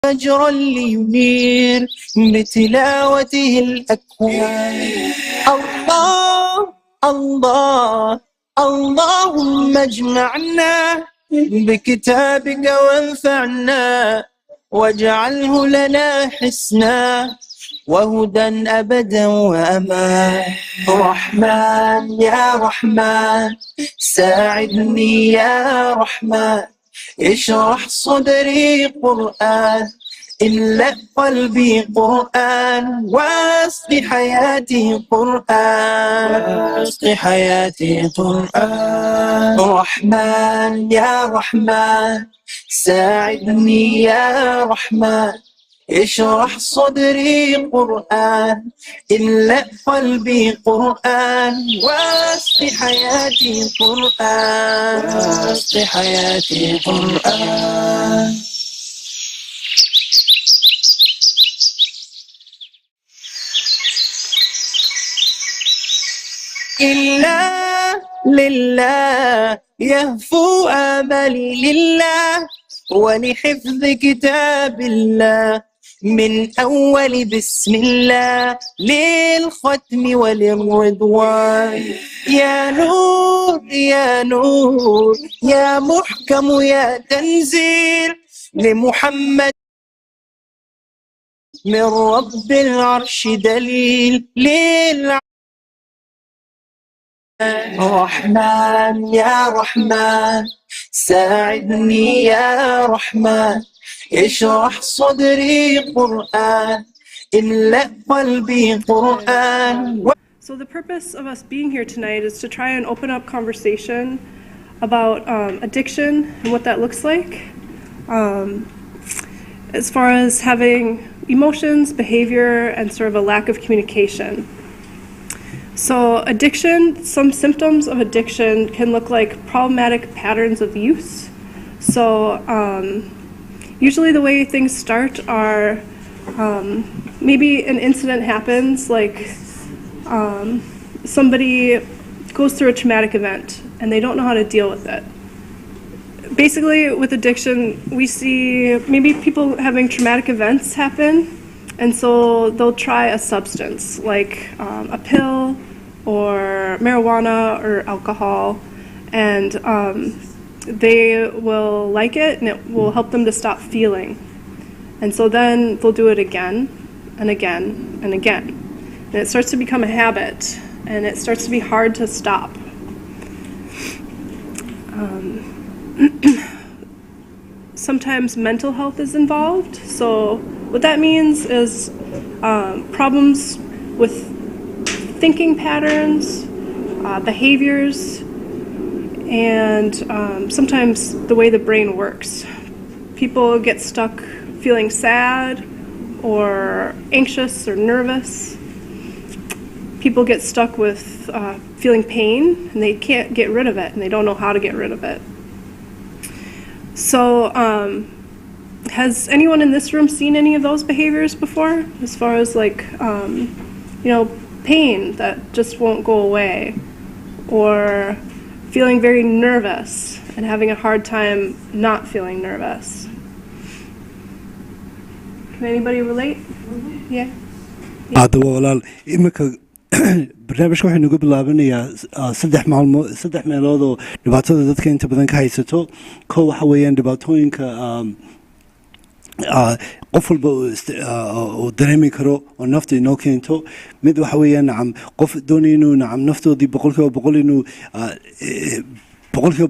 فجرا لينير بتلاوته الأكوان. الله الله اللهم اجمعنا بكتابك وانفعنا واجعله لنا حسنا وهدى أبدا وأمان. رحمن يا رحمن ساعدني يا رحمن اشرح صدري قرآن املأ قلبي قرآن واسق حياتي قرآن واسق حياتي قرآن. رحمن يا رحمن ساعدني يا رحمن اشرح صدري قرآن املأ قلبي قرآن واسق حياتي قرآن واسق حياتي قرآن. إلا لله يهفو آملي لله ولحفظ كتاب الله من أول بسم الله للختم وللرضوان. يا نور يا نور يا محكم يا تنزيل لمحمد من رب العرش دليل رحمن يا رحمن ساعدني يا رحمن اشرح صدري قرآن املأ قلبي قرآن. So the purpose of us being here tonight is to try and open up conversation about addiction and what that looks like, as far as having emotions, behavior, and sort of a lack of communication. So addiction, some symptoms of addiction can look like problematic patterns of use. So usually the way things start are maybe an incident happens, like somebody goes through a traumatic event and they don't know how to deal with it. Basically with addiction, we see maybe people having traumatic events happen, and so they'll try a substance like a pill or marijuana or alcohol, and they will like it and it will help them to stop feeling. And so then they'll do it again and again and again. And it starts to become a habit, and it starts to be hard to stop. Sometimes mental health is involved. So what that means is problems with thinking patterns, behaviors, and sometimes the way the brain works. People get stuck feeling sad or anxious or nervous. People get stuck with feeling pain and they can't get rid of it, and they don't know how to get rid of it. So has anyone in this room seen any of those behaviors before, as far as like pain that just won't go away, or feeling very nervous and having a hard time not feeling nervous? Can anybody relate? Yeah. barnaamijka waxaynu uga bilaabanayaa saddex meelood oo dhibaatada dadka inta badan ka haysato. Kow waxa weeyaan dhibaatooyinka qof walba oo dareemi karo oo nafta inoo keento. Mid waxa weeyaan nacam qof doonaya inuu nacam naftoodii boqolkiiba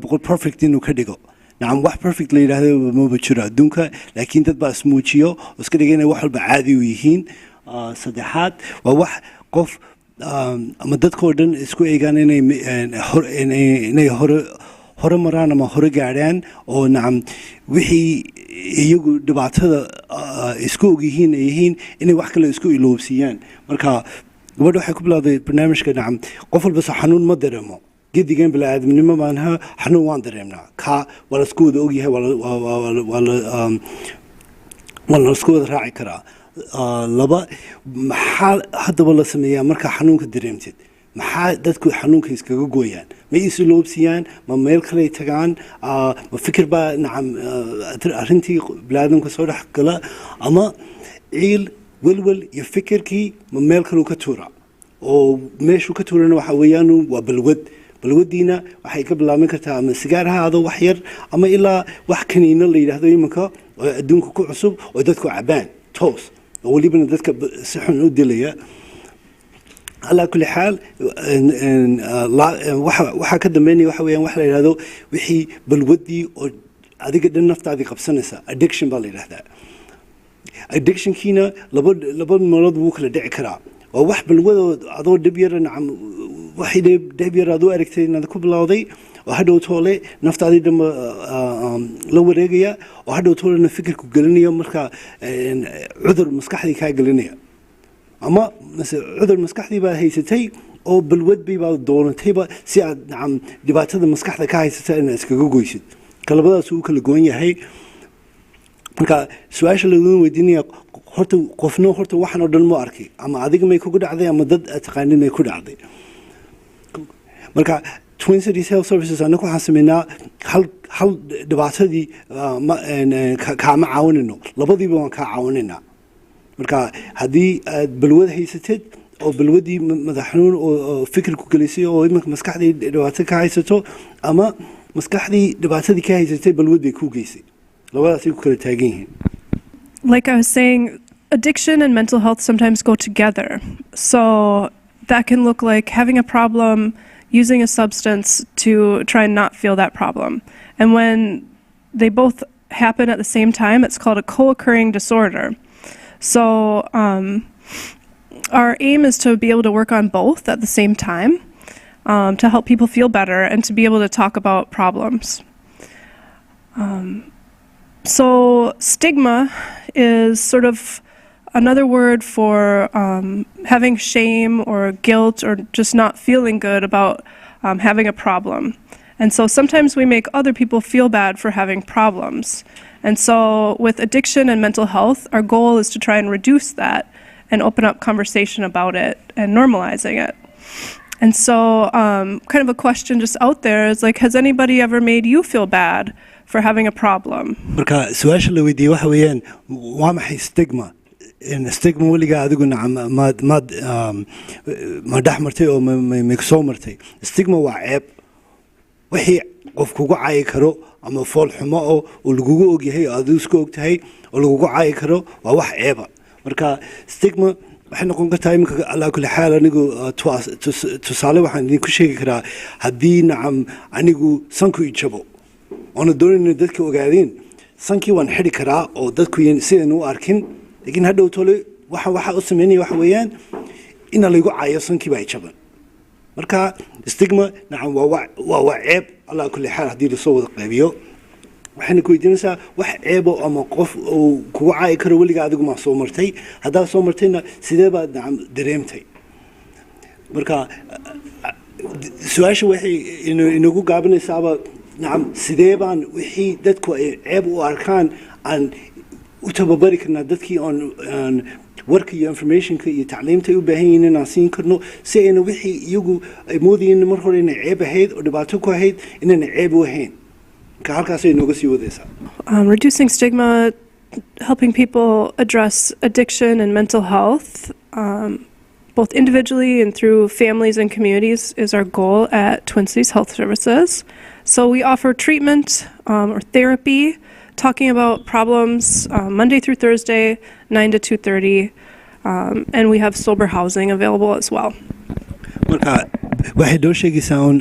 boqol perfect inuu ka dhigo. nacam wax perfect la yidhaahdo maba jiro adduunka, laakiin dad baa ismuujiyo oo iska dhiga inay wax walba caadi u yihiin. Saddexaad waa wax qof ama dadkoo dhan isku eegaan inay hore maraan ama hore gaadhaan, oo nacam wixii iyagu dhibaatada isku og yihiin ay yihiin inay wax kale isku iloobsiiyaan. Marka gabadha waxay ku bilowday barnaamijka nacam qof walba xanuun ma dareemo. Gedigan bini'aadamnimo maanaha xanuun waan dareemnaa. Ka waa la isku wada ogyahay, waa la isku wada raaci karaa. Laba, maxaa haddaba la sameeyaa markaa xanuunka dareemtid? maxaa dadku xanuunka iskaga gooyaan ma isu loobsiyaan ma meel kale tagaan ma fikir baa nacam arrintii biniaadamka soo dhex gala ama ciil welwel iyo fikirkii ma meel kaleu ka tuura oo meeshuu ka tuurana waxa weeyaan waa balwadiina waxay ka bilaaban kartaa ama sigaar ha aado wax yar ama ilaa wax kaniino la yidhaahdo iminka oo adduunka ku cusub oo dadku cabaan toos oo welibana dadka si xun u dilaya على كل حال waxa ka dambeynaya waxa weeyaan wax la yiraahdo wixii balwadii oo adiga dhan naftaadii qabsanaysa addiction baa la yiraahdaa addiction kiina laba nolod wuu kala dhici karaa oo wax balwado adoo dib yar nacam waxay dib yar adoo aragtay inaad ku bilowday oo hadhow toole naftaadii dhan la wareegaya oo hadhow toole fikirku gelinayo marka cudur maskaxdii ka gelinaya ama cudur maskaxdii baa haysatay oo balwad baa doonatayba si aad nacam dhibaatada maskaxda ka haysata inaad iskaga goysid kalabadaas uu kala goon yahay marka su'aasha lagu weydiinaya horta qofno horta waxan oo dhan ma arkay ama adiga may kugu dhacday ama dad taqaanin may ku dhacday marka Twin Cities Health Services anagu waxaan sameynaa hal dhibaatadii kaama caawinayno labadiiba waan kaa caawinaynaa marka haddii aad balwad haysatid oo balwadii madax xanuun oo fikirku gelisay oo iminka maskaxdii dhibaato ka haysato ama maskaxdii dhibaatadii ka haysatay balwad bay ku geysay labadaasay ku kala taagan yihiin. Like I was saying, addiction and mental health sometimes go together. So that can look like having a problem, using a substance to try and not feel that problem. And when they both happen at the same time, it's called a co-occurring disorder. So our aim is to be able to work on both at the same time to help people feel better and to be able to talk about problems. So stigma is sort of another word for having shame or guilt or just not feeling good about having a problem. And so sometimes we make other people feel bad for having problems. And so with addiction and mental health, our goal is to try and reduce that and open up conversation about it and normalizing it. And so kind of a question just out there is like, has anybody ever made you feel bad for having a problem? marka su'aasha la weydiiyay waxa weeyaan waa maxay stigma stigma weligaa adigu nacam ma dhex martay oo ma soo martay stigma waa ceeb wixii qof kugu caayi karo ama fool xumo oo lagugu ogyahay oo adigu isku ogtahay oo lagugu caayi karo waa wax ceeba marka stigma waxay noqon kartaa iminka alaa kulli xaal anigu tusaale waxaan idinku sheegi karaa haddii nacam anigu sanku i jabo oona doonayna dadka ogaadeen sankii waan xidhi karaa oo dadku sidan u arkin laakiin hadhow tole waxa u sameynaya waxa weeyaan ina laygu caayo sankii baa i jaban marka stigma nacam waa ceeb alaa kulli xaal haddii lasoo wada qaybiyo waxayna ku weydiinaysaa wax ceebo ama qof uu kugu caayi karo weligaa adigu maa soo martay haddaad soo martayna sidee baad nacam dareemtay marka su-aasha waxay inagu gaabinaysaaba nacam sidee baan wixii dadku ay ceeb u arkaan aan u tababari karnaa dadkii aan warka iyo informationka iyo tacliimta ay u baahan yihiin inaan siin karno si ayna wixii iyagu ay moodayeen mar hore inay ceeb ahayd oo dhibaato ku ahayd inayna ceeb u ahayn ka halkaasay nooga sii wadaysaa. Reducing stigma, helping people address addiction and mental health, both individually and through families and communities, is our goal at Twin Cities Health Services. So we offer treatment or therapy, talking about problems Monday through Thursday, 9 to 2:30, and we have sober housing available as well. marka waxay doo sheegaysaa un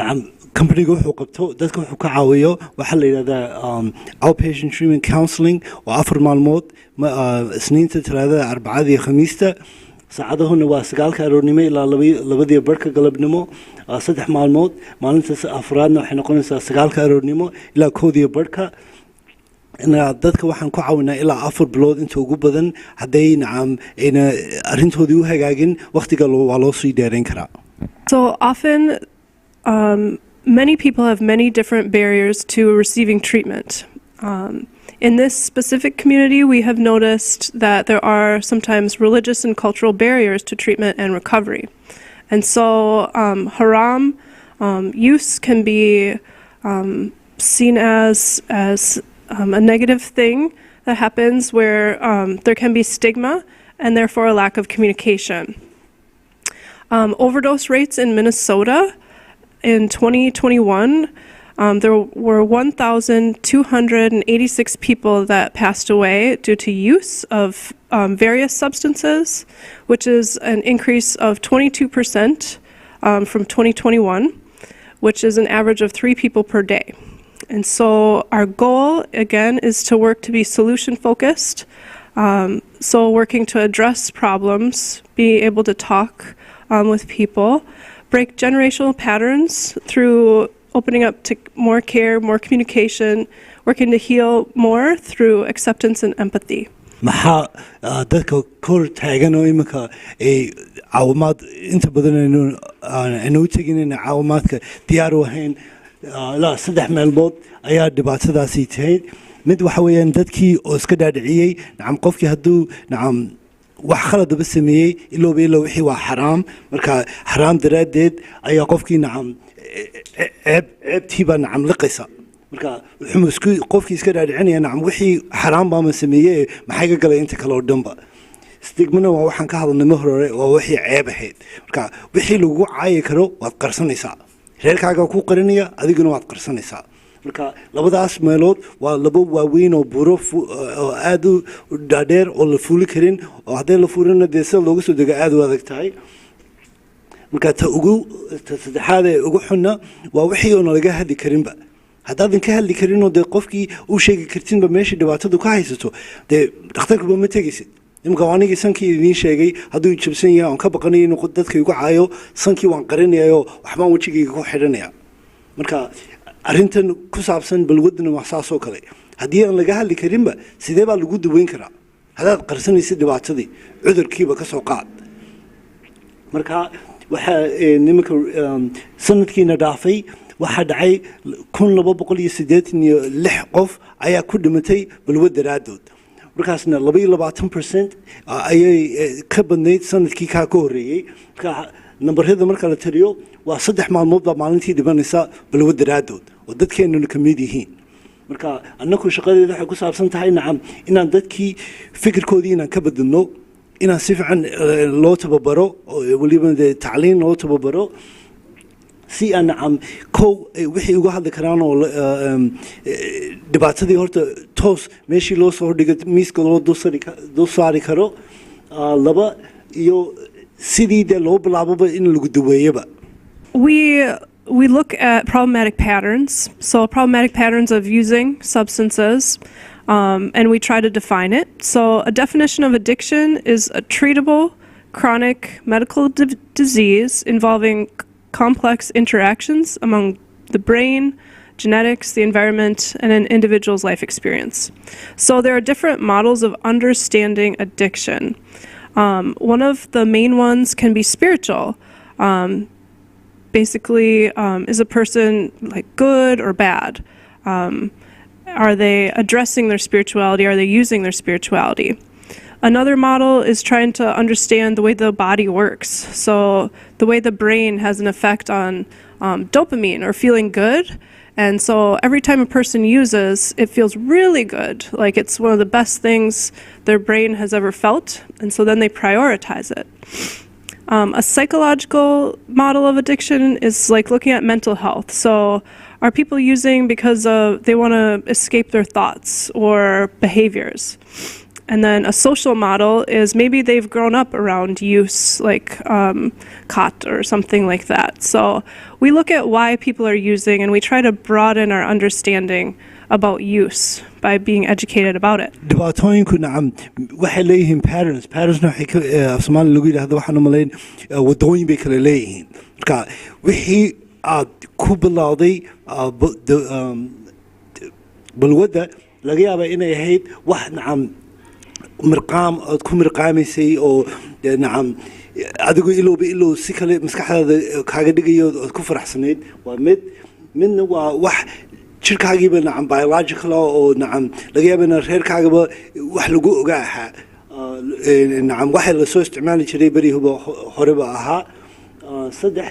nacam company wuxuu qabto dadka wuxuu ka caawiyo waxa la yiraahdaa outpatient treatment counseling waa 4 maalmood isniinta talaadada arbacada iyo khamiista saacadahuna waa 9 aroornimo ilaa 2 barka galabnimo 3 maalmood maalinta afraadna waxay noqonaysaa 9 aroornimo ilaa 1 barka dadka waxaan ku caawinaa ilaa 4 bilood inta ugu badan hadday nacam ayna arrintoodii u hagaagin waqtiga waa loo sii dheerayn karaa. So often many people have many different barriers to receiving treatment. In this specific community, we have noticed that there are sometimes religious and cultural barriers to treatment and recovery. And so haram use can be seen as a negative thing that happens where there can be stigma and therefore a lack of communication. Overdose rates in Minnesota in 2021, there were 1,286 people that passed away due to use of various substances, which is an increase of 22% from 2021, which is an average of 3 people per day. And so our goal, again, is to work to be solution-focused, so working to address problems, be able to talk with people, break generational patterns through opening up to more care, more communication, working to heal more through acceptance and empathy. maxaa dadka kor taagan oo imika ay caawimaad inta badan aynu u tegin in caawimaadka diyaar u ahayn ilaa 3 meelmood ayaa dhibaatadaasi tahay mid waxa weeyaan dadkii oo iska dhaadhiciyey nacam qofkii hadduu nacam wax khaladaba sameeyey ilooba wixii waa xaraam marka xaraam daraaddeed ayaa qofkii nacam ceebtiiba nacam liqaysa marka wuxuu qofkii iska dhaadhicinaya nacam wixii xaraam baama sameeyey maxay ka galay inta kale oo dhanba stigmana waa waxaan ka hadalnay mar hore waa wixii ceeb ahayd marka wixii lagu caayi karo waad qarsanaysaa reerkaaga ku qarinaya adiguna waad qarsanaysaa marka labadaas meelood waa laba waaweyn oo buro oo aad u dhaadheer oo la fuuli karin oo haddii la fuulina dee sida looga soo dego aad u adag tahay marka ta saddexaad ee ugu xunna waa wixii oo nalaga hadli karinba haddaadan ka hadli karinoo dee qofkii u sheegi kartinba meeshii dhibaatadu ka haysato dee dhakhtarkaba ma tegaysid imika anigii sankii idiin sheegay hadduu jabsan yahay oon ka baqanayo inuu dadka igu caayo sankii waan qarinayayoo waxbaan wejigayga ku xidhanaya marka arrintan ku saabsan balwadana waa saasoo kale haddii aan laga hadli karinba sidee baa lagu daweyn karaa haddaad qarsanaysid dhibaatadii cudurkiiba ka soo qaad marka waxaa nimanka sanadkiina dhaafay waxaa dhacay 1286 qof ayaa ku dhimatay balwad daraaddood markaasna 22% ayay ka badnayd sanadkii kaa ka horreeyey marka nambarada marka la tiriyo waa 3 maalmood baa maalintii dhimanaysa balwad daraaddood oo dadkeenuna ka mid yihiin marka annagu shaqadeeda waxay ku saabsan tahay nacam inaan dadkii fikirkoodii inaan ka badalno inaan si fiican loo tababaro waliba tacliin loo tababaro si aan nacam kow wixii uga hadli karaan oo dhibaatadii horta toos meeshii loo soo dhigay miiska loo dul saari karo laba iyo sidii dee loo bilaababa in lagu daweeyaba We look at problematic patterns, so problematic patterns of using substances, and we try to define it. So a definition of addiction is a treatable, chronic medical disease involving complex interactions among the brain, genetics, the environment, and an individual's life experience. So there are different models of understanding addiction. One of the main ones can be spiritual. Basically, is a person like good or bad? Are they addressing their spirituality? Are they using their spirituality? Another model is trying to understand the way the body works. So the way the brain has an effect on dopamine or feeling good. And so every time a person uses, it feels really good. Like it's one of the best things their brain has ever felt. And so then they prioritize it. A psychological model of addiction is like looking at mental health. So are people using because they want to escape their thoughts or behaviors? And then a social model is maybe they've grown up around use, like khat or something like that. So we look at why people are using and we try to broaden our understanding about use by being educated about it. dhibaatooyinku nacam waxay leeyihiin parentsna waxay Soomaali lagu yiraahdo waxaan u malayn wadooyin bay kala leeyihiin marka wixii aad ku bilowday balwada laga yaabaa inay ahayd wax nacam mirqaam aad ku mirqaamaysay oo nacam adigu ilooba si kale maskaxdaada kaaga dhigayo aad ku faraxsanayd waa midna waa wax jirkaagiiba nacam biological oo nacam laga yaabo in reerkaagaba wax lagu ogaa ahaa nacam waxa la soo isticmaali jiray bari horeba ahaa saddex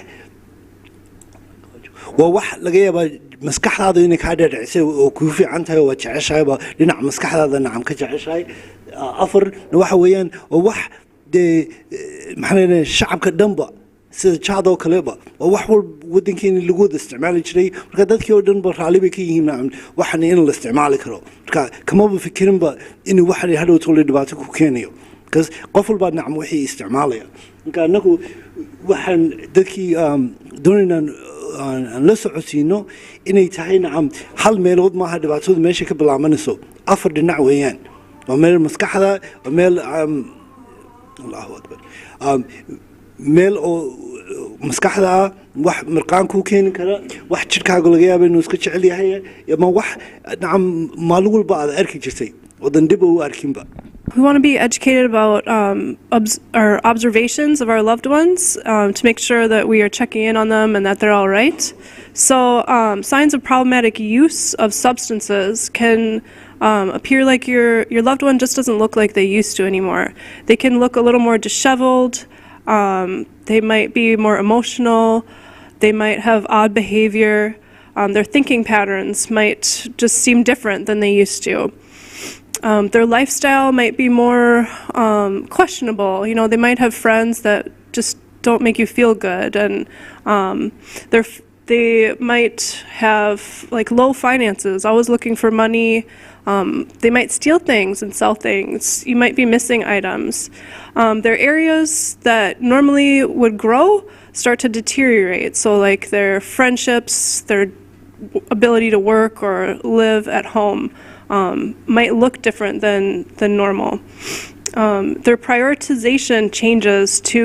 waa wax laga yaabaa maskaxdaada inay kaa dhaadhicisay oo kuu fiican tahay oo waad jeceshahayba dhinaca maskaxdaada nacam ka jeceshahay afarna waxa weeyaan oo wax dee maxaa leedahay shacabka dhanba sida jaadoo kaleba waa wax walba waddankeeni lagu wada isticmaali jiray marka dadkii oo dhanba raalli bay ka yihiin nacam waxan in la isticmaali karo marka kamaba fikirinba inuu waxan hadhow tole dhibaato ku keenayo because qof walbaa nacam wixii isticmaalaya marka annagu waxaan dadkii doonaynaan aan la socodsiino inay tahay nacam hal meelood maaha dhibaatadu meesha ka bilaabanayso afar dhinac weeyaan waa meel maskaxda waa meel allahu akbar meel oo maskaxda ah wax marqaan kuu keeni kara wax jidhkaaga laga yaaba inuu iska jecel yahay ama wax nacam maalin walba aad arki jirtay wadan dib u arkinba. We want to be educated about our observations of our loved ones to make sure that we are checking in on them and that they're all right. So signs of problematic use of substances can appear like your loved one just doesn't look like they used to anymore. They can look a little more disheveled. They might be more emotional. They might have odd behavior. Their thinking patterns might just seem different than they used to. Their lifestyle might be more questionable. You know, they might have friends that just don't make you feel good, and they might have like low finances, always looking for money. They might steal things and sell things. You might be missing items. Their areas that normally would grow start to deteriorate. So like their friendships, their ability to work or live at home might look different than normal. Their prioritization changes to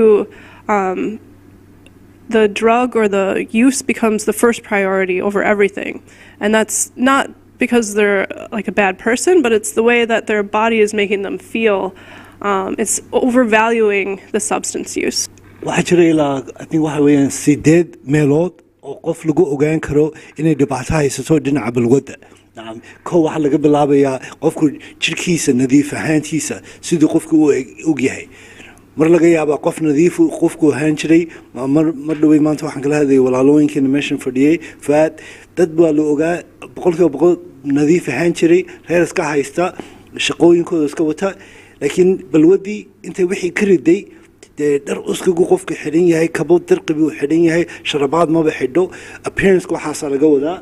the drug or the use becomes the first priority over everything. And that's not because they're like a bad person, but it's the way that their body is making them feel. It's overvaluing the substance use. waxaa jira ilaa I think waxa weeyaan 8 meelood oo qof lagu ogaan karo inay dhibaato haysato dhinaca balwadda nacam koo waxaa laga bilaabayaa qofku jirkiisa nadiif ahaantiisa siduu qofku u og yahay mar laga yaabaa qof nadiif qofku ahaan jiray mar dhawey maanta waxaan kala hadlayay walaalooyinkeena meeshan fadhiyay faad dad baa la ogaa boqolkiiba nadiif ahaan jiray reer iska haysta shaqooyinkooda iska wata laakiin balwadii intay wixii ka riday dee dhar uskagu qofka xidhan yahay kabo dirqibi uu xidhan yahay sharabaad maba xidho appearance waxaasaa laga wadaa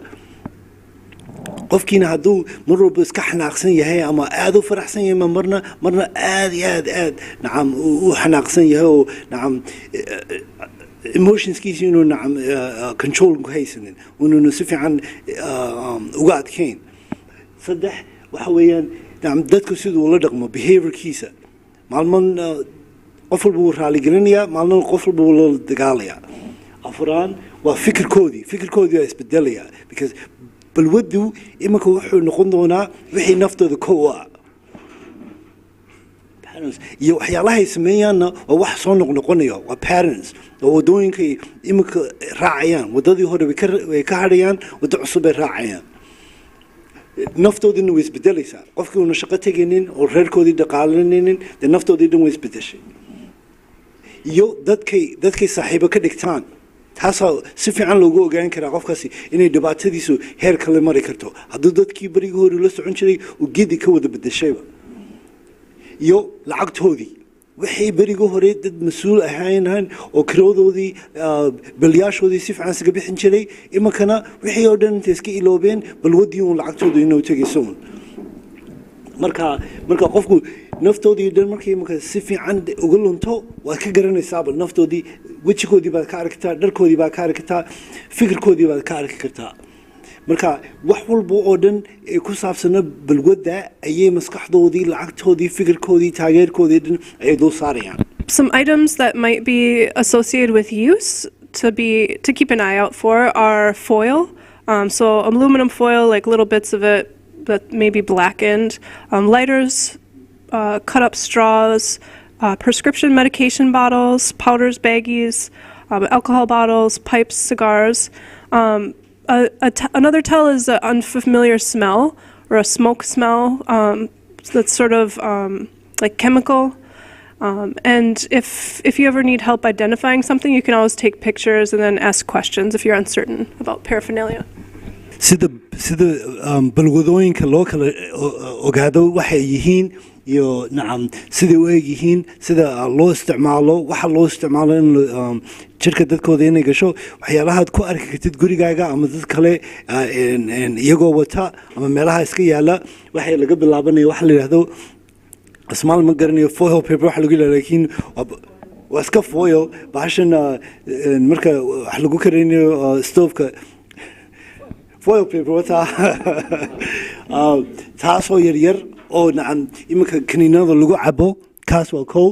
qofkiina hadduu mar walba iska xanaaqsan yahay ama aad u faraxsan yahay marna aad iyo aad nacam u xanaaqsan yahay oo nacam emotionskiisa inuu nacam control ku haysanin inuu si fiican uga adkayn saddex waxa weeyaan nacam dadku siduu ula dhaqmo behaviorkiisa maalman qof walba wuu raaligelinayaa maalin qof walba wuu la dagaalayaa afraan waa fikirkoodii waa isbedelayaa because balwaddu iminka wuxuu noqon doonaa wixii naftooda kow ah iyo waxyaalahay sameeyaanna waa wax soo noqnoqonaya waa parents oo wadooyinkay iminka raacayaan waddadii hore way ka hadhayaan waddo cusub bay raacayaan naftoodina way isbedelaysaa qofkii uuna shaqo tegaynin oo reerkoodii dhaqaalanaynin dee naftoodii dhan way isbedeshay iyo dadkay saaxiibo ka dhigtaan taasaa si fiican loogu ogaan karaa qofkaasi inay dhibaatadiisu heer kale mari karto hadduu dadkii berigii hore la socon jiray uu gedi ka wada bedeshayba iyo lacagtoodii waxay berigii hore dad mas-uul ahayn oo kiroodoodii balyaashoodii si fiican isaga bixin jiray iminkana wixii oo dhan intay iska iloobeen balwadii uun lacagtooda inuu tegayso un marka qofku naftoodii dhan markay iminka si fiican uga lunto waad ka garanaysaaba naftoodii wejigoodii baad ka arki kartaa dharkoodii baad ka arki kartaa fikirkoodii baad ka arki kartaa marka wax walba oo dhan ee ku saabsana balwadda ayay maskaxdoodii lacagtoodii fikirkoodii taageerkoodii dhan ayay dul saarayaan. Some items that might be associated with use to keep an eye out for are foil. So aluminum foil, like little bits of it that may be blackened, lighters, cut up straws, prescription medication bottles, powders, baggies, alcohol bottles, pipes, cigars. Another tell is an unfamiliar smell or a smoke smell that's sort of like chemical. And if you ever need help identifying something, you can always take pictures and then ask questions if you're uncertain about paraphernalia. sida balwadooyinka loo kala ogaado waxay yihiin iyo nacam sida u eg yihiin sida loo isticmaalo waxa loo isticmaalo in jirka dadkooda inay gasho waxyaalahaad ku arki kartid gurigaaga ama dad kale iyagoo wata ama meelaha iska yaala waxay laga bilaabanaya waxa la yidhaahdo asmaal ma garanayo foil paper waxa lagu yidhahdo laakiin waa iska foil bahashan marka wax lagu karinayo stoofka foil paper wata taasoo yaryar oo nacam iminka kaniinada lagu cabo kaas waa kow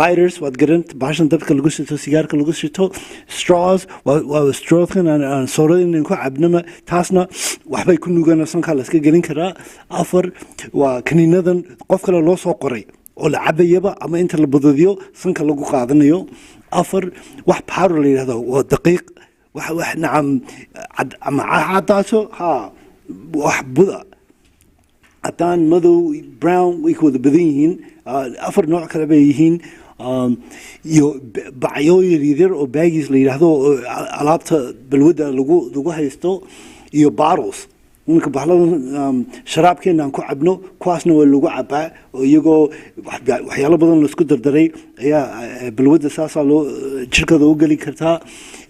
lighters waad garan bahashan dabka lagu shito sigaarka lagu shito straws waa strawkan aan soorada inaan ku cabnama taasna waxbay ku nuugana sankaa la iska gelin karaa afar waa kaniinadan qof kale loo soo qoray oo la cabayaba ama inta la badadiyo sanka lagu qaadanayo afar wax powder la yidhahdo waa daqiiq wax nacam ama cadaaso ha wax buda cadaan madow brown way ku wada badan yihiin afar nooc kale bay yihiin iyo bacyo yaryar oo baagis la yidhaahdo alaabta balwadda lagu haysto iyo bottles ninka bahladan sharaabkeena aan ku cabno kuwaasna waa lagu cabaa oo iyagoo waxyaalo badan la isku dardaray ayaa balwadda saasaa loo jirkada u geli kartaa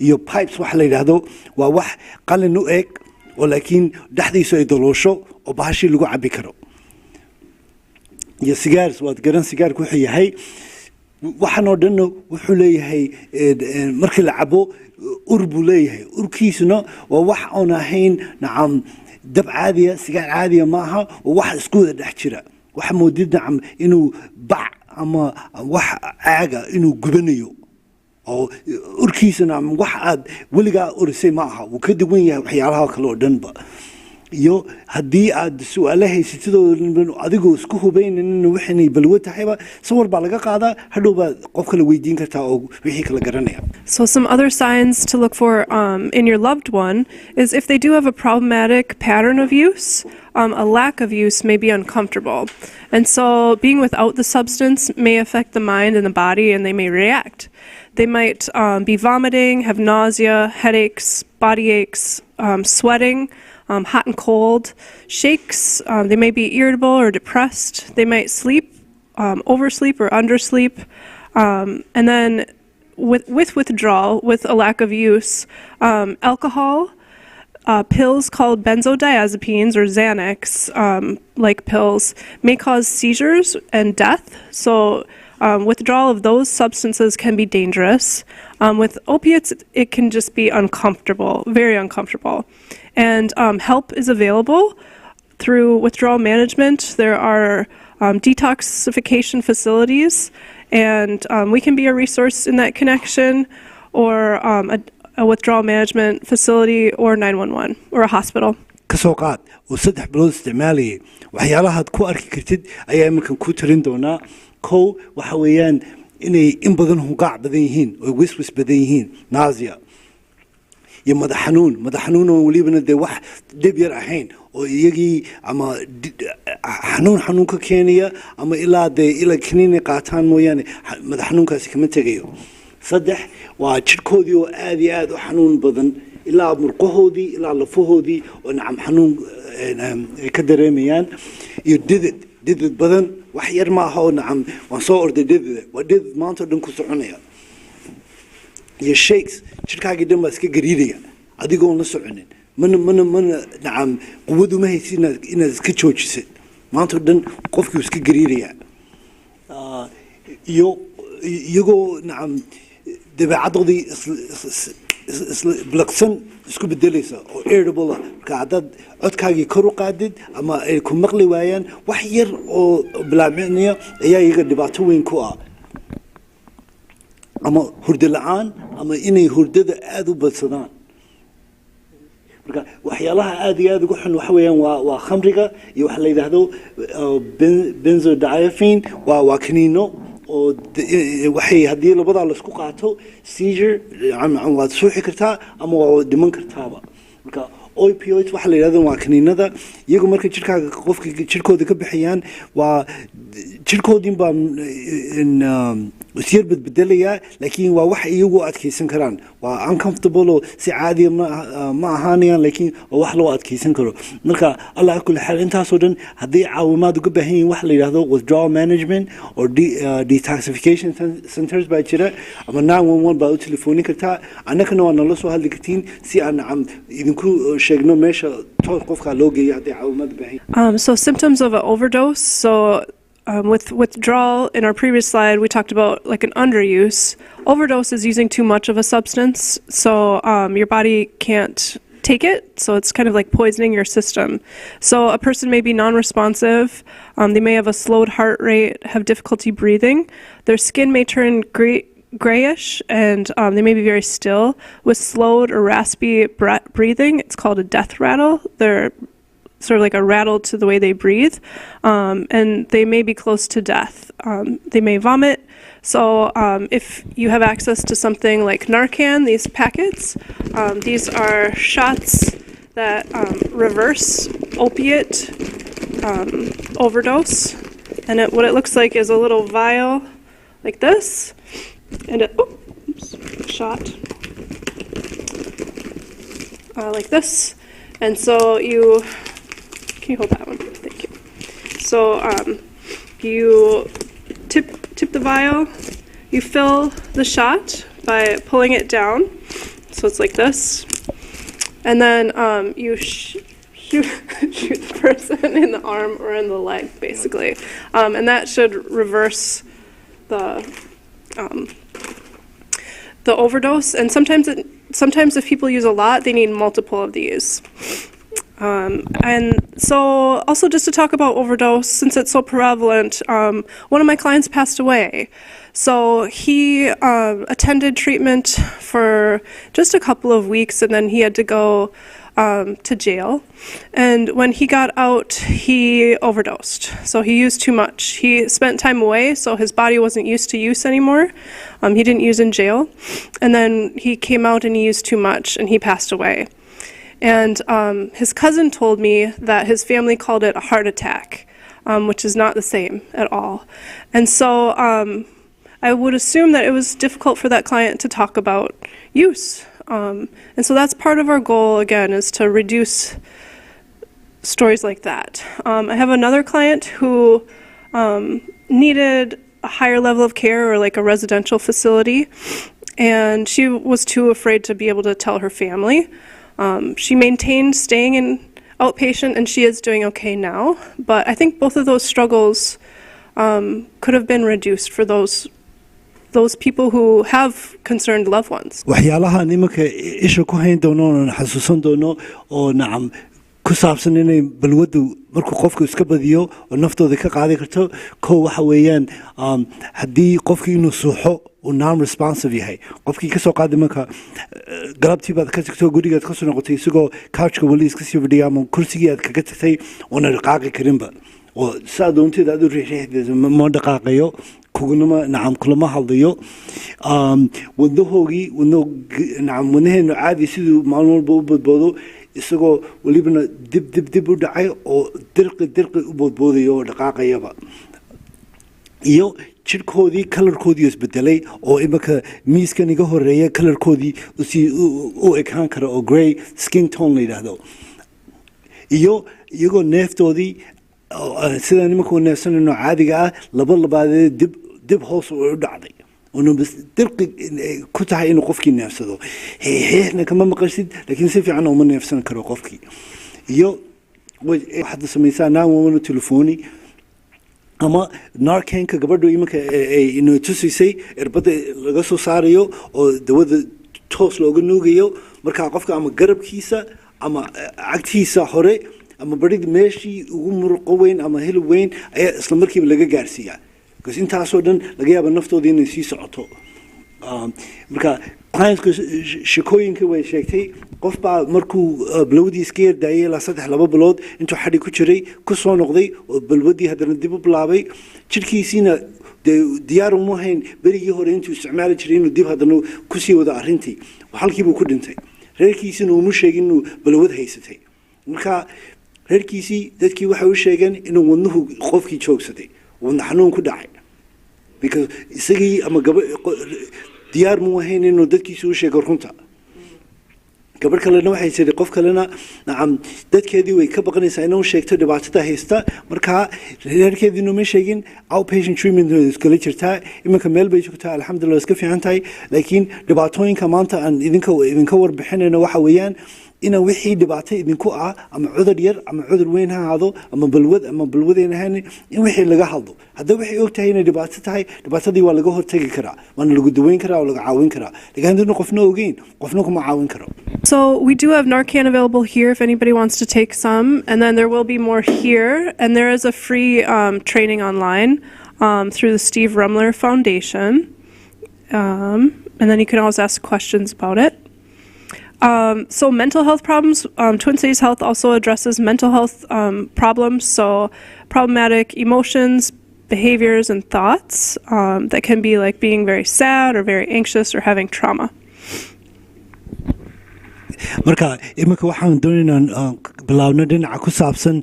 iyo pipes wax la yidhaahdo waa wax qalin u eg oo laakiin dhexdiisu ay daloosho oo bahashii lagu cabi karo iyo sigaars waad garan sigaarku wuxuu yahay waxaan oo dhan wuxuu leeyahay markii la cabo ur buu leeyahay urkiisuna waa wax oon ahayn nacam dab caadiya sigaar caadiya maaha oo wax isku wada dhex jira waxa moodid nacam inuu bac ama wax caaga inuu gubanayo oo urkiisuna wax aad weligaa urisay ma aha wuu ka duwan yahay waxyaalaha kale oo dhanba iyo haddii aad su'aalo haysatid oo adigoo isku hubaynin waxay balwo tahayba sawir baa laga qaadaa hadhow baa qof kale weydiin kartaa oo wixii kala garanaya. So some other signs to look for in your loved one is if they do have a problematic pattern of use, a lack of use may be uncomfortable. And so being without the substance may affect the mind and the body and they may react. They might be vomiting, have nausea, headaches, body aches, sweating, hot and cold, shakes. They may be irritable or depressed. They might sleep, oversleep or undersleep. And then with withdrawal, with a lack of use, alcohol, pills called benzodiazepines or Xanax, like pills, may cause seizures and death. So withdrawal of those substances can be dangerous. With opiates, it can just be uncomfortable, very uncomfortable. And help is available through withdrawal management. There are detoxification facilities, and we can be a resource in that connection, or a withdrawal management facility, or 911, or a hospital. kasoo qaad oo 3 bilood isticmaalayay waxyaalaha aad ku arki kartid ayaa iminkan ku tirin doonaa kow waxa weeyaan inay in badan hunqaac badan yihiin oo wiswis badan yihiin nausea iyo madax xanuun oo walibana de wax dib yar ahayn oo iyagii ama xanuun ka keenaya ama ilaa kiniin qaataan mooyaane madax xanuunkaasi kama tagayo saddex waa jirkoodii oo aad iyo aad u xanuun badan ilaa murqahoodii ilaa lafahoodii oo nacam xanuun ay ka dareemayaan iyo didid badan wax yar ma aha oo nacam waan soo orday didid maanta dhan ku soconaya iyo shakes jirkaagii dhan baa iska gariiraya adigoo la soconin mana nacam quwad uma haysid inaad iska joojisid maanta dhan qofkii iska gariiraya iyagoo nacam dabeecadoodii blaqsan isku bedelaysa oo irritable marka haddaad codkaagii kor u qaadid ama ay ku maqli waayaan wax yar oo bilaabinaya ayaa iyaga dhibaato weyn ku ah ama hurdo la'aan ama inay hurdada aad u badsadaan marka waxyaalaha aad iyo aad ugu xun waxa weeyaan waa khamriga iyo waxa la yidhaahdo benzodiazepine waa kaniino oo waxay haddii labadaa la isku qaato seizure waad suuxi kartaa ama waa dhiman kartaaba marka opioids waxa la yidhahdo waa kaniinada iyagu markay jirkaaga qofka jirkooda ka bixiyaan waa jirkoodin baa isyar bedbedelayaa laakiin waa wax iyagu adkeysan karaan waa uncomfortable oo si caadi ma ahaanayaan laakiin wax loo adkeysan karo marka allah kulli xal intaasoo dhan haddii caawimaad uga baahan yihiin wax la yidhaahdo withdrawal management or detoxification centers baa jira ama 911 baa u telefoonin kartaa annagana waa nala soo hadli kartiin si aan idinku sheegno meesha toos qofka loo geeyo haddii caawimaad u baahan So symptoms of an overdose. So with withdrawal, in our previous slide, we talked about like an underuse. Overdose is using too much of a substance, so your body can't take it, so it's kind of like poisoning your system. So a person may be non-responsive, they may have a slowed heart rate, have difficulty breathing, their skin may turn grayish, and they may be very still. With slowed or raspy breathing, it's called a death rattle. They're sort of like a rattle to the way they breathe, and they may be close to death. They may vomit. So if you have access to something like Narcan, these packets, these are shots that reverse opiate overdose. And what it looks like is a little vial like this, and shot like this. And so can you hold that one? Thank you. So you tip the vial, you fill the shot by pulling it down, so it's like this, and then you shoot the person in the arm or in the leg, basically, and that should reverse the overdose. And sometimes if people use a lot, they need multiple of these. And so also just to talk about overdose, since it's so prevalent, one of my clients passed away. So he attended treatment for just a couple of weeks, and then he had to go to jail. And when he got out, he overdosed. So he used too much. He spent time away, so his body wasn't used to use anymore. He didn't use in jail. And then he came out and he used too much, and he passed away. And his cousin told me that his family called it a heart attack, which is not the same at all. And so I would assume that it was difficult for that client to talk about use. And so that's part of our goal, again, is to reduce stories like that. I have another client who needed a higher level of care, or like a residential facility, and she was too afraid to be able to tell her family. She maintained staying in outpatient, and she is doing okay now. But I think both of those struggles could have been reduced for those people who have concerned loved ones. waxyaalaha nimanka isha ku hayn doono oo xasuusan doono oo nacam ku saabsan inay balwadu markuu qofku iska badiyo oo naftooda ka qaadi karto waxa weeyaan haddii qofkii inuu suuxo uu non-responsive yahay qofkii ka soo qaaday marka galabtii baad ka tagto gurigaad ka soo noqotay isagoo couchka weli iska sii fadhiya ama kursigii aad kaga tagtay oona dhaqaaqi karinba oo saa doonteeda aad u riixriixdeeda ma dhaqaaqayo kugunama nacam kulama hadlayo wadnaheenu caadi siduu maalin walba u badboodo isagoo welibana dib u dhacay oo dirqi u boodboodayo oo dhaqaaqayaba iyo jirkoodii kalarkoodii isbedelay oo imanka miiskan iga horeeya kalarkoodii u ekaan kara oo grey skin tone la yidhaahdo iyo iyagoo neeftoodii sida nimanka neefsanayno caadiga ah labaadee dib hoos u dhacday ونو بس تلقي كتها إنه قفكي نفسه هي إحنا كمان مقصد لكن سيف عنه ومن نفسنا كرو قفكي يو واحد سميسا نام ومن تلفوني أما ناركان كقبردو يمك إنه تسوي إربط لقصو صاريو أو دوّد توصل وجنوجيو مركا قفك أما قرب كيسة أما عكتيسة حرة أما بريد ماشي ومر قوين أما هلو وين أي أصلا مركب لقى جارسيا because in taasoodan laga yaabo naftooda inay sii socoto marka clientku shakooyinka way sheegtay qof baa markuu balwadii iska yardaayay ilaa 3 bilood intuu xadhi ku jiray ku soo noqday oo balwadii haddana dib u bilaabay jirkiisiina diyaar uma hayn berigii hore intuu isticmaali jiray inuu dib haddana ku sii wada arrintii halkiibuu ku dhintay reerkiisina uma sheegin inuu balwad haysatay marka reerkiisii dadkii waxay u sheegeen inuu wadnuhu qofkii joogsaday wadna xanuun ku dhacay because isagii ama diyaar muu ahayn inuu dadkiisa u sheego runta gabadh kalena waxay tiri qof kalena nacam dadkeedii way ka baqanaysaa inuu sheegto dhibaatada haysta markaa reerkeedii inuu ma sheegin outpatient treatment iskala jirtaa iminka meel bay joogtaa alxamdulillah iska fiican tahay laakiin dhibaatooyinka maanta aan idinka warbixinayno waxa weeyaan ina wixii dhibaato idinku ah ama cudur yar ama cudur weyn ha ahaado ama balwadeen ahaan in wixii laga hadlo haddii waxay og tahay inay dhibaato tahay dhibaatadii waa laga hortagi karaa waana lagu daweyn karaa oo laga caawin karaa laakiin haddii qofna ogeyn qofna kuma caawin karo. So we do have Narcan available here if anybody wants to take some, and then there will be more here, and there is a free training online through the Steve Rumler Foundation, and then you can always ask questions about it. So mental health problems, Twin Cities Health also addresses mental health problems, so problematic emotions, behaviors, and thoughts that can be like being very sad or very anxious or having trauma. marka iminka waxaan doonaynaa bilaawno dhinaca ku saabsan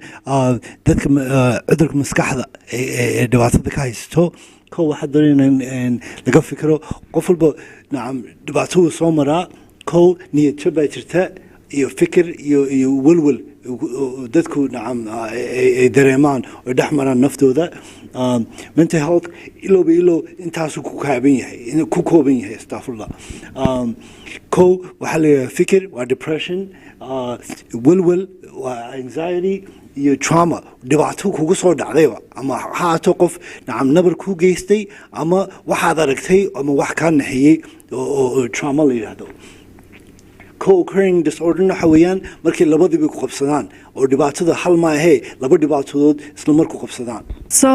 dadka cudurka maskaxda ee dhibaatada ka haysto ko waxaan doonaynaa laga fikiro qof walba nacam dhibaatadu soo maraa ko niyad jab baa jirta iyo fikir iyo walwal dadku nacam ay dareemaan oo dhex maraan naftooda mental health ilow intaasu ku kooban yahay astaghfirullah ko waxaa leeyahay fikir waa depression walwal waa anxiety iyo trauma dhibaato kugu soo dhacdayba ama ha ahaato qof nacam nabar ku geystay ama waxaad aragtay ama wax kaa naxiyey oo trauma la yidhaahdo co-occurring disorder waxa weeyaan markay labadiiba ku qabsadaan oo dhibaatada hal ma ahee laba dhibaatadood isla mar ku qabsadaan. So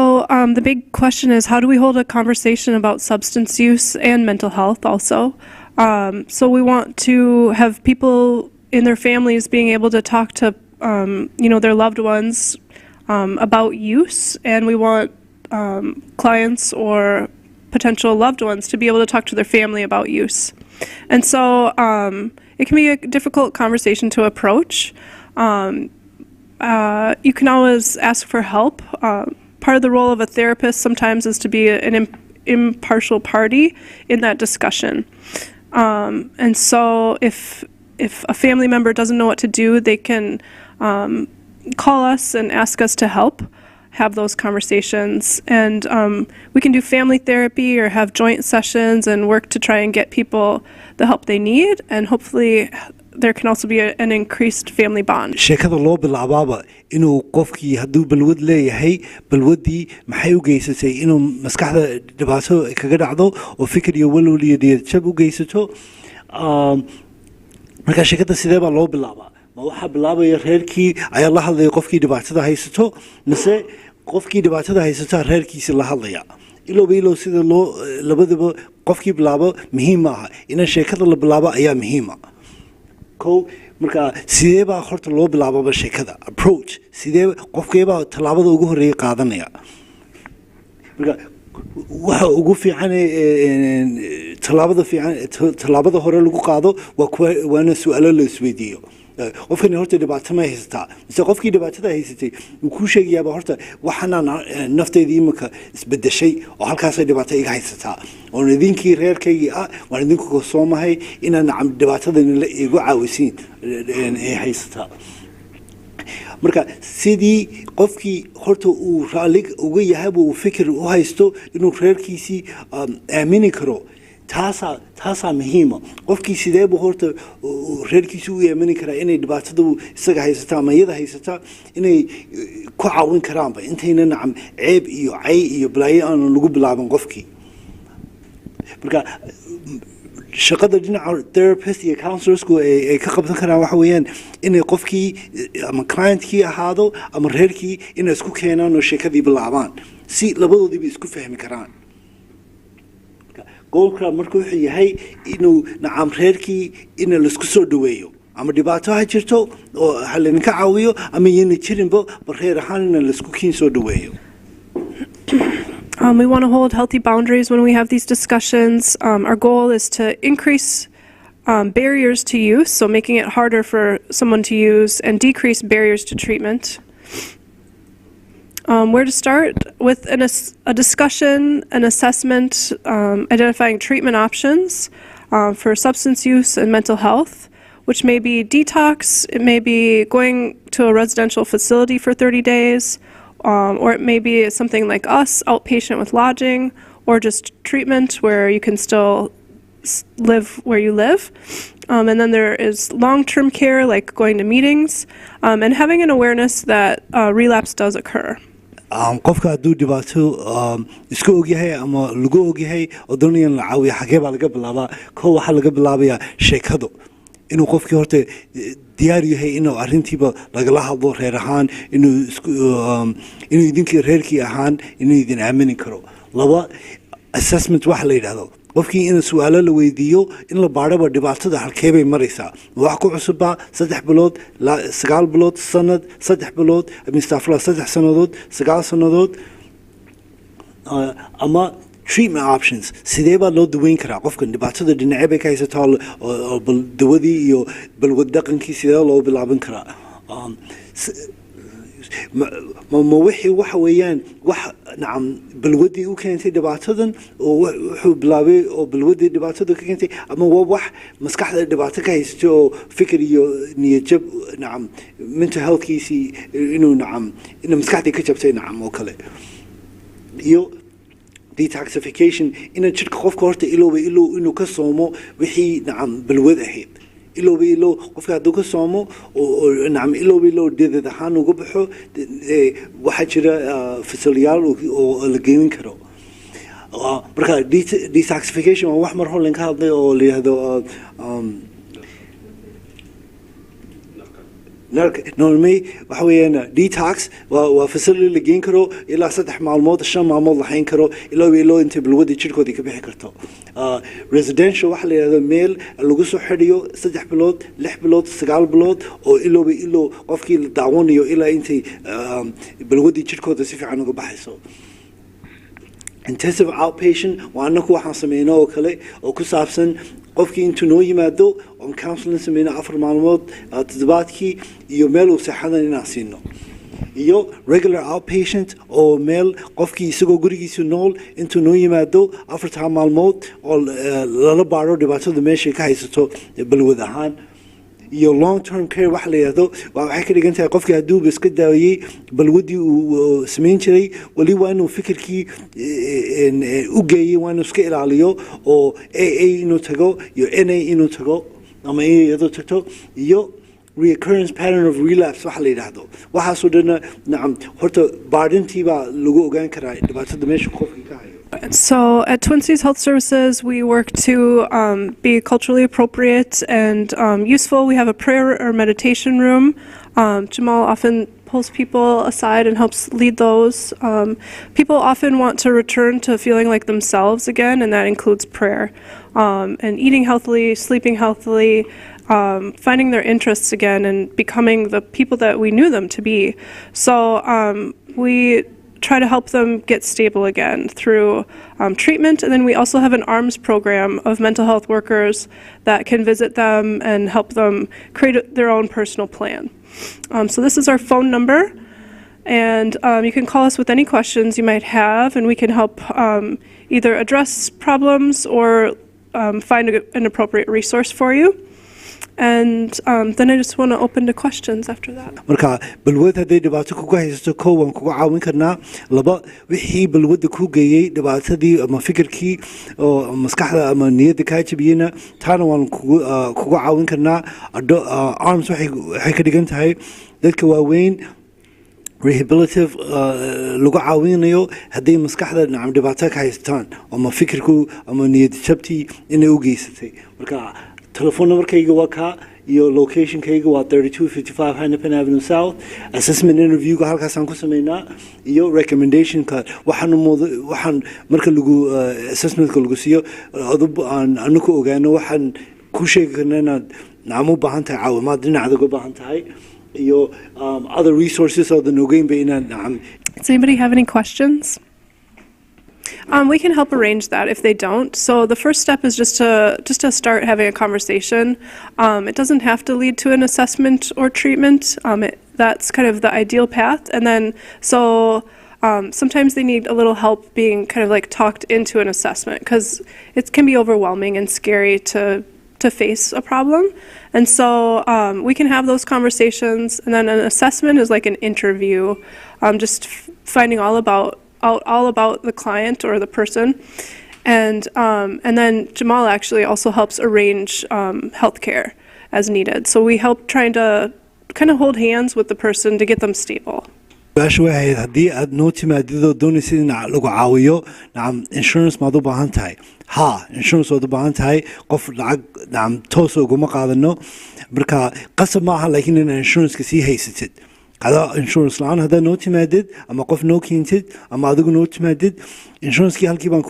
the big question is, how do we hold a conversation about substance use and mental health also? So we want to have people in their families being able to talk to their loved ones about use, and we want clients or potential loved ones to be able to talk to their family about use. And so it can be a difficult conversation to approach. You can always ask for help. Part of the role of a therapist sometimes is to be an impartial party in that discussion. And so if a family member doesn't know what to do, they can call us and ask us to help have those conversations, and we can do family therapy or have joint sessions and work to try and get people the help they need, and hopefully there can also be an increased family bond. sheekada loo bilaabaaba inuu qofkii hadduu balwad leeyahay balwadii maxay u geysatay inuu maskaxda dhibaato kaga dhacdo oo fikir iyo walwal iyo niyad-jab u geysato marka sheekada sidee baa loo bilaabaa ma waxaa bilaabaya reerkii ayaa la hadlaya qofkii dhibaatada haysato mise qofkii dhibaatada haysato reerkiisa la hadlaya ilow sida loo labadaba qofkii bilaabo muhiim maaha in sheekada la bilaabo ayaa muhiima ko marka sidee baa horta loo bilaababa sheekada approach sidee qofkeeba talaabada ugu horeeyay qaadanaya marka waxa ugu fiican talaabada hore lagu qaado waana su'aalo la isweydiiyo qofkani horta dhibaato ma haysataa mise qofkii dhibaatada haysatay uu ku sheegayaaba horta waxaanaan nafteydii iminka isbedeshay oo halkaasay dhibaato iga haysataa oon idinkii reerkaygii waan idinku kasoomahay inaan nacam dhibaatadan igu caawisiin ay haysataa marka sidii qofkii horta uu raalli uga yahayba uu fikir u haysto inuu reerkiisii aamini karo taasaa muhiima qofkii sideebu horta reerkiisa u aamini karaa inay dhibaatada isaga haysataa ama iyada haysataa inay ku caawin karaanba intayna nacam ceeb iyo cay iyo balaayo aanu lagu bilaaban qofkii marka shaqada dhinaca therapist iyo counselorsku ay ka qabsan karaan waxa weeyaan inay qofkii ama clientkii ahaado ama reerkii inay isku keenaan oo sheekadii bilaabaan si labadoodiiba isku fahmi karaan goolka marka wuxuu yahay inuu nacam reerkii in laisku soo dhaweeyo ama dhibaato ha jirto oo halinka caawiyo ama yana jirinba bal reer ahaan in laisku kiin soo dhaweeyo. We want to hold healthy boundaries when we have these discussions. Our goal is to increase barriers to use, so making it harder for someone to use, and decrease barriers to treatment. Where to start? With a discussion, an assessment, identifying treatment options for substance use and mental health, which may be detox, it may be going to a residential facility for 30 days, or it may be something like us, outpatient with lodging, or just treatment where you can still live where you live. And then there is long-term care, like going to meetings, and having an awareness that relapse does occur. qofka hadduu dhibaato iska ogyahay ama lagu ogyahay oo doonaya in la caawiyo xagee baa laga bilaabaa koo waxaa laga bilaabayaa sheekado inuu qofkii horta diyaar yahay inuu arrintiiba lagala hadlo reer ahaan inuu idinkii reerkii ahaan inuu idin aamini karo laba assessment waxa la yidhaahdo qofkii in su'aalo la weydiiyo in la baadhaba dhibaatada halkee bay maraysaa wax ku cusubaa 3 bilood 9 bilood sanad 3 bilood mustafla 3 sanadood 9 sanadood ama treatment options sidee baa loo daweyn karaa qofkan dhibaatada dhinacee bay ka haysataa oo dawadii iyo balwad dhaqankii sidee loo bilaaban karaa ma wixii waxa weeyaan wax nacam balwadii u keentay dhibaatadan oo wuxuu bilaabay oo balwadii dhibaatada ka keentay ama waa wax maskaxda dhibaato ka haystay oo fikir iyo niyad jab nacam mental healthkiisii inuu nacam in maskaxdii ka jabtay nacam oo kale iyo detoxification ina jirka qofka horta inuu ka soomo wixii nacam balwad ahayd ilowba qofka hadduu ka soomo oo nacam ilowba dheedad ahaan uga baxo waxaa jira fasiliyaal oo la geynin karo marka detoxification waa wax mar hore ka hadlay oo la yidhaahdo normally waxa weeyaan detox waa facility la geyn karo ilaa 3 maalmood 5 maalmood la hayn karo ilaa inta balwada jirkoodii ka bixi karto residential waxa la yiraahdo meel lagu soo xidhiyo 3 bilood 6 bilood 9 bilood oo ilaa qofkii la daawanayo ilaa intay balwadii jirkooda si fiican uga baxayso intensive outpatient waa anaku waxaan sameynaa oo kale oo ku saabsan qofkii intuu noo yimaado on counseling sameeyna 4 maalmood toddobaadkii iyo meel uu seexadan inaan siino iyo regular outpatient oo meel qofkii isagoo gurigiisa nool intuu noo yimaado 4 maalmood oo lala baaro dhibaatada meesha ka haysato balwad ahaan iyo long term care wax la yiraahdo waxay ka dhigan tahay qofkii hadduu iska daawayay balwadii uu sameyn jiray wali waa inuu fikirkii u geeyay waa inuu iska ilaaliyo oo AA inuu tago iyo NA inuu tago ama iyadoo tagto iyo recurrence pattern of relapse wax la yiraahdo waxaasoo dhan nacam horta baadhintii baa lagu ogaan karaa dhibaatada meesha qofkii ka hayo. So at Twin Cities Health Services, we work to be culturally appropriate and useful. We have a prayer or meditation room. Jamal often pulls people aside and helps lead those. People often want to return to feeling like themselves again, and that includes prayer. And eating healthily, sleeping healthily, finding their interests again, and becoming the people that we knew them to be. So we try to help them get stable again through treatment. And then we also have an ARMS program of mental health workers that can visit them and help them create their own personal plan. So this is our phone number, and you can call us with any questions you might have, and we can help either address problems or find an appropriate resource for you. And then I just want to open to questions after that. marka balwad haday dhibaato kugu haysto koowan kugu caawin karnaa laba wixii balwada ku geeyay dhibaatadii ama fikirkii oo maskaxda ama niyadda ka jabiyana taana waan kugu caawin karnaa arms waxay ka dhigan tahay dadka waaweyn rehabilitative lagu caawinayo haday maskaxda nacam dhibaato ka haystaan ama fikirku ama niyad jabtii inay u geysatay marka telephone numberkayga waa ka iyo locationkayga waa 3255 Hennepin Avenue South assessment interviewga halkaasaan ku sameynaa iyo recommendationka waxaan marka lagu assessmentka lagu siiyo anaku ogaano waxaan ku sheegi karnaa inaad nacam u baahan tahay caawimaad dhinacda uga baahan tahay iyo other resources oo dan ogeyn ba inaan nacam. Does anybody have any questions? We can help arrange that if they don't. So the first step is just to start having a conversation. It doesn't have to lead to an assessment or treatment. That's kind of the ideal path. And then sometimes they need a little help being kind of like talked into an assessment because it can be overwhelming and scary to face a problem. And so we can have those conversations. And then an assessment is like an interview, just finding all about the client or the person. And then Jamal actually also helps arrange healthcare as needed. So we help trying to kind of hold hands with the person to get them stable. waxay haddii aad noo timaadidoo doonaysid in lagu caawiyo nacam insurance maad u baahan tahay ha insurance waad u baahan tahay qof lacag nacam toos uguma qaadano marka qasab maaha laakiin in insurance-ka sii haysatid adaa insurance la-aan haddaa noo timaadid ama qof noo keentid ama adigu noo timaadid insurance-kii halkii baan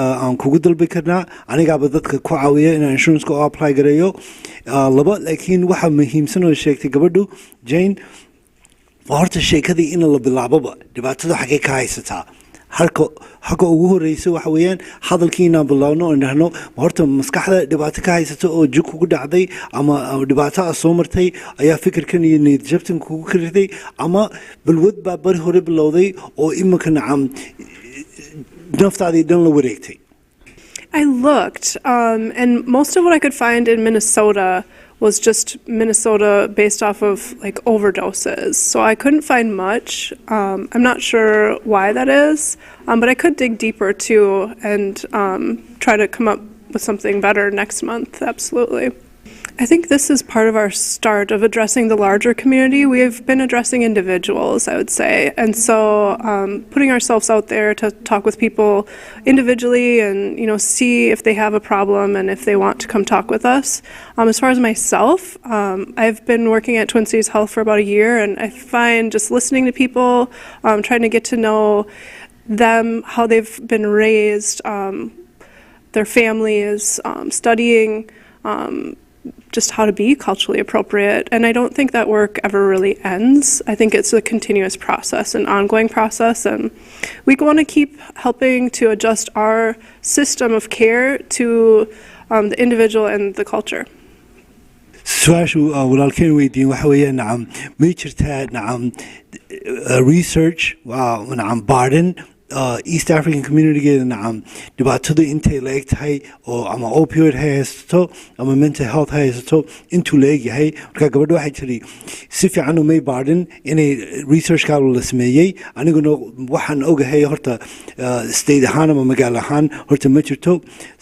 aan kugu dalbi karnaa anigaaba dadka ku caawiya inaan insurance-ka u apply gareeyo laba laakiin waxa muhiimsan oo sheegtay gabadhu Jane horta sheekadii in la bilaababa dhibaatada xagee ka haysataa halka ugu horeysa waxa weeyaan hadalkii inaan bilaabno oo dhahno horta maskaxda dhibaato ka haysata oo jug kugu dhacday ama dhibaato aad soo martay ayaa fikirkan iyo niyad jabtan kugu kariday ama balwad baa bari hore bilowday oo imika nacam naftaadii dhan la wareegtay. I looked, and most of what I could find in Minnesota was just Minnesota based off of like overdoses. So I couldn't find much. I'm not sure why that is, but I could dig deeper too and try to come up with something better next month. Absolutely. I think this is part of our start of addressing the larger community. We've been addressing individuals, I would say, and so putting ourselves out there to talk with people individually and see if they have a problem and if they want to come talk with us. As far as myself, I've been working at Twin Cities Health for about a year, and I find just listening to people, trying to get to know them, how they've been raised, their families, studying. Just how to be culturally appropriate. And I don't think that work ever really ends. I think it's a continuous process, an ongoing process, and we want to keep helping to adjust our system of care to the individual and the culture. su-aashu walaalkeen weydiin waxa weeyaan nacam may jirtaa nacam research nacam baadhin East African community-geeda nacam dhibaatadu intay la eg tahay oo ama opioid ha haysato ama mental health ha haysato intuu la eg yahay marka gabadha waxay tiri si fiican umay baadhin inay researchkaalu la sameeyey aniguna waxaan ogahay horta state ahaan ama magaalo ahaan horta ma jirto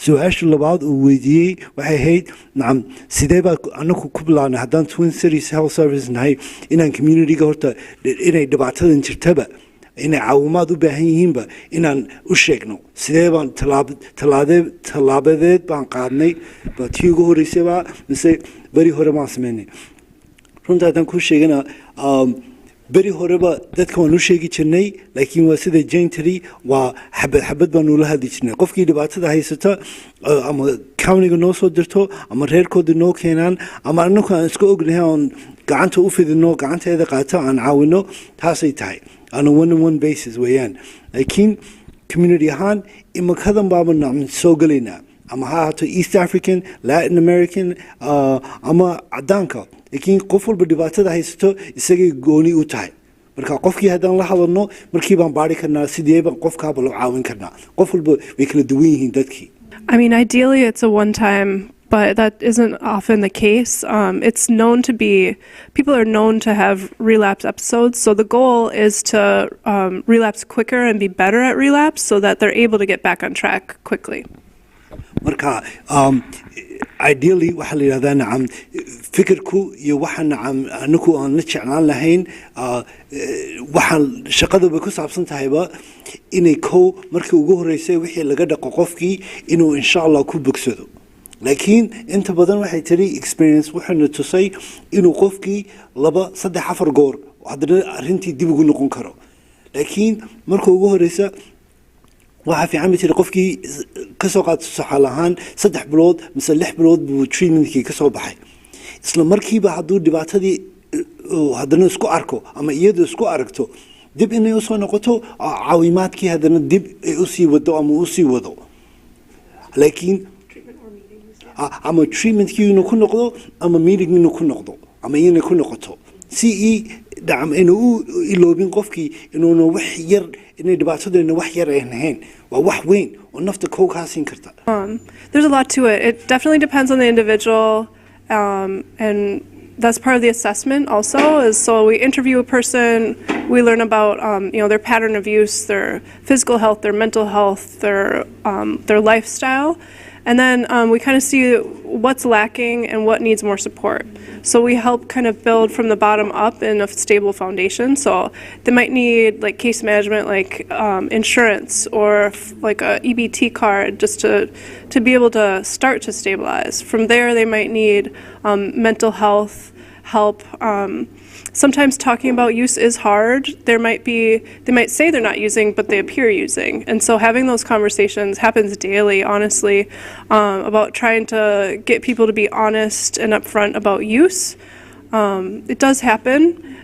su-aasha labaad uu weydiiyey waxay ahayd nacam sidee baa anagu ku bilaabnay haddaan Twin Cities Health Service nahay inaan community-ga horta inay dhibaatadan jirtaba inay caawimaad u baahan yihiinba inaan u sheegno sidee baan tallaabadeed baan qaadnay tii ugu horeysay baa mise beri hore baan sameynay runta haddaan kuu sheegana beri horeba dadka waan u sheegi jirnay laakiin waa sida Jane tiri waa xabad baan ula hadli jirnay qofkii dhibaatada haysata ama county-ga noo soo dirto ama reerkooda noo keenaan ama anagu aan iska ognahay oon gacanta u fidino gacanteeda qaato aan caawino taasay tahay on a one-on-one basis weeyaan laakiin community ahaan imakadan baaba nacam soo galaynaa ama ha ahaato East African Latin American ama cadaanka laakiin qof walba dhibaatada haysato isagay gooni u tahay marka qofkii haddaan la hadalno markii baan baari karnaa sidee baan qofkaaba loo caawin karnaa qof walba way kala duwan yihiin dadkii I mean, ideally it's a one-time, but that isn't often the case. It's known to be, people are known to have relapse episodes, so the goal is to relapse quicker and be better at relapse so that they're able to get back on track quickly. marka ideally waxa la yiraahdaa nacam fikirku iyo waxa nacam anagu aan la jeclaan lahayn waxaan shaqadaba ku saabsan tahayba inay markii ugu horeysay wixii laga dhaqo qofkii inuu insha Allah ku bogsado laakiin inta badan waxay tiri experience wuxuuna tusay inuu qofkii 2 3 4 goor haddana arrintii dib ugu noqon karo laakiin markii ugu horeysa waxa fiican ma jira qofkii ka soo qaato saxal ahaan 3 bilood mise 6 bilood buu treatmentkii ka soo baxay isla markiiba hadduu dhibaatadii haddana isku arko ama iyadu isku aragto dib inay usoo noqoto caawimaadkii haddana dib ay usii wado ama usii wado laakiin ama treatmentkii inuu ku noqdo ama meeting inuu ku noqdo ama inay ku noqoto si dacam inuu u iloobin qofkii inuuna wax yar inay dhibaatadeenna wax yar ayn ahayn waa wax weyn oo nafta kow kaa siin karta. There's a lot to it. It definitely depends on the individual, and that's part of the assessment also. Is so we interview a person, we learn about their pattern of use, their physical health, their mental health, their lifestyle, and then we kind of see what's lacking and what needs more support. So we help kind of build from the bottom up in a stable foundation. So they might need like case management, like insurance or like a EBT card, just to be able to start to stabilize. From there, they might need mental health help. Sometimes talking about use is hard. They might say they're not using, but they appear using. And so having those conversations happens daily, honestly, about trying to get people to be honest and upfront about use. It does happen.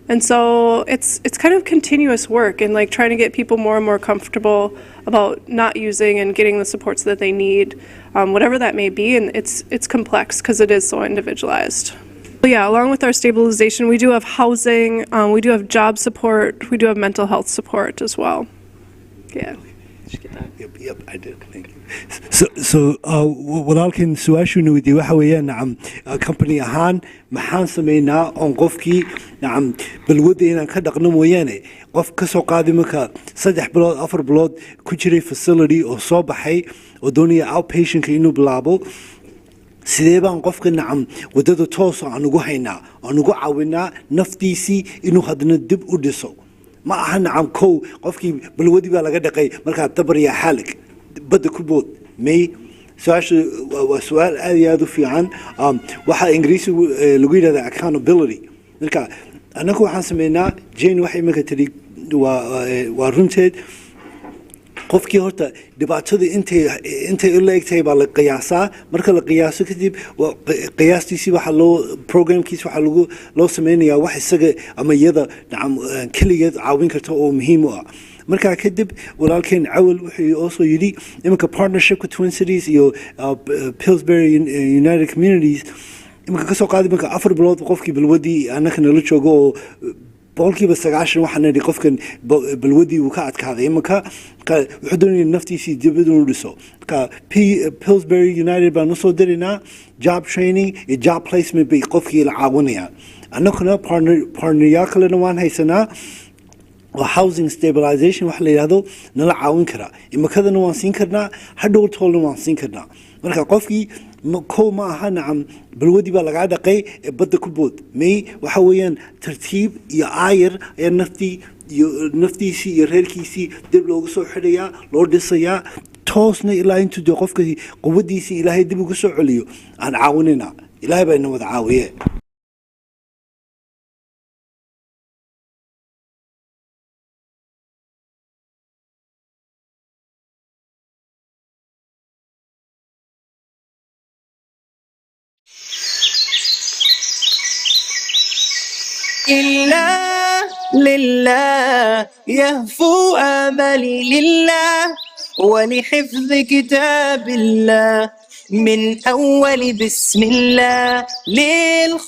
And so it's kind of continuous work and like trying to get people more and more comfortable about not using and getting the supports that they need, whatever that may be. And it's complex because it is so individualized. Yeah, along with our stabilization, we do have housing, we do have job support, we do have mental health support as well. Yeah. Yep, I did. Thank you. So walaalkan su-aashuuna weydiiyey waxa weeyaan nacam company ahaan maxaan sameynaa oon qofkii nacam balwadda inaan ka dhaqno mooyaane qof ka soo qaaday marka 3 bilood 4 bilood ku jiray facility oo soo baxay oo doonaya outpatientka inuu bilaabo sidee baan qofka nacam wadada toos aan ugu haynaa aan ugu caawinaa naftiisii inuu haddana dib u dhiso ma aha nacam kow qofkii balwadii baa laga dhaqay markaa dabaryaa xaalig badda ku bood may su-aasha waa su-aal aad iyo aad u fiican waxaa ingiriisigu lagu yidhahdaa accountability marka annagu waxaan sameynaa jane waxay iminka tiri waa runteed qofkii horta dhibaatada intay u leegtahay baa la qiyaasaa marka la qiyaaso kadib qiyaastiisii waxaa programkiisi waxaa loo sameynayaa wax isaga ama iyada nacam keligeed caawin karta oo muhiim u ah markaa kadib walaalkeen cawal wuxuu also yidhi iminka partnershipka Twin Cities iyo Pillsbury United Communities iminka kasoo qaaday iminka 4 bilood qofkii balwadii annaka nala joogo oo boqolkiiba 90 waxaan nidhi qofkan balwadii uu ka adkaaday iminka wuxuu doonaya naftiisii dib inuu dhiso marka Pillsbury United baan usoo dirinaa job training iyo job placement bay qofkii la caawinayaan annaguna partneryaal kalena waan haysanaa housing stabilization wax la yiraahdo nala caawin kara imakadana waan siin karnaa hadhow toolna waan siin karnaa marka qofkii kow ma aha nacam balwadii baa lagaa dhaqay ee badda ku bood may waxa weeyaan tartiib iyo aayar ayaa naftiisii iyo reerkiisii dib loogu soo xidhayaa loo dhisayaa toosna ilaa intuu dee qofka quwadiisii ilaahay dib ugu soo celiyo aan caawinayna ilaahay baa ina wada caawiye لله يهفو آملي لله ولحفظ كتاب الله من أول بسم الله للخير